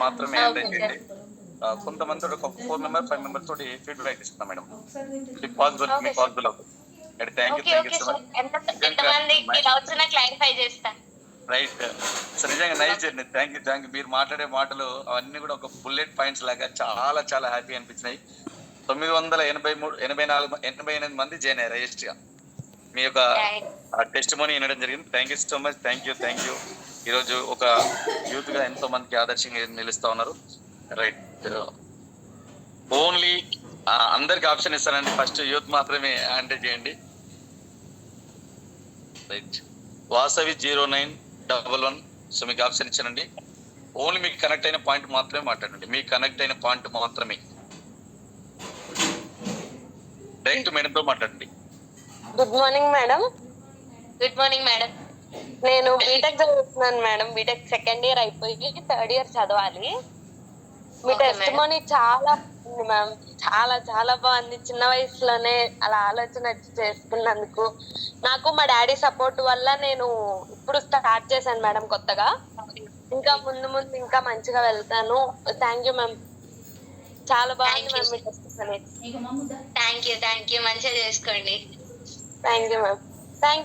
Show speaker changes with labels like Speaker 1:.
Speaker 1: మాత్రమే ఎంటర్ చేయండి. కొంతమంది ఒక 4 మెంబర్ 5 మెంబర్స్ తోటి ఫీడ్బ్యాక్ ఇస్తున్నాం మేడం. మీకు పాసిబుల్ అవుతుంది. Thank you so much. Right. So నిజంగా నైస్ జర్నీ. Thank you. మీరు మాట్లాడే మాటలు అవన్నీ కూడా ఒక బుల్లెట్ పాయింట్స్ లాగా చాలా చాలా హ్యాపీ అనిపించినాయి. 984 మంది జాయిన్ అయ్యారు రిజిస్టర్ గా. మీ యొక్క టెస్టిమోనీ వినడం జరిగింది. Thank you so much. Thank you. ఈరోజు ఒక యూత్ గా ఎంతో మందికి ఆదర్శంగా నిలుస్తా ఉన్నారు. రైట్. ఓన్లీ అందరికి ఆప్షన్ ఇస్తానండి. ఫస్ట్ యూత్ మాత్రమే అంటే చేయండి. రైట్. వాసవి 0911. సో మీకు ఆప్షన్ ఇచ్చానండి. ఓన్లీ మీకు కనెక్ట్ అయిన పాయింట్ మాత్రమే మాట్లాడండి. మీకు కనెక్ట్ అయిన పాయింట్ మాత్రమే. డైరెక్ట్ మేడంతో మాట్లాడండి.
Speaker 2: Good morning madam.
Speaker 3: Good morning madam.
Speaker 2: నేను బీటెక్ చదువుతున్నాను మేడం. బీటెక్ సెకండ్ ఇయర్ అయిపోయి థర్డ్ ఇయర్ చదవాలి. మీ టెస్టిమోనీ చాలా బాగుంది మ్యామ్. చాలా చాలా బాగుంది. చిన్న వయసులోనే అలా ఆలోచన చేసుకున్నందుకు నాకు మా డాడీ సపోర్ట్ వల్ల నేను ఇప్పుడు స్టార్ట్ చేశాను మేడం కొత్తగా. ఇంకా ముందు ఇంకా మంచిగా వెళ్తాను. Thank you ma'am. చాలా బాగుంది ma'am me testimony.
Speaker 3: Thank you. మంచిగా చేసుకోండి.
Speaker 2: Thank you ma'am. థ్యాంక్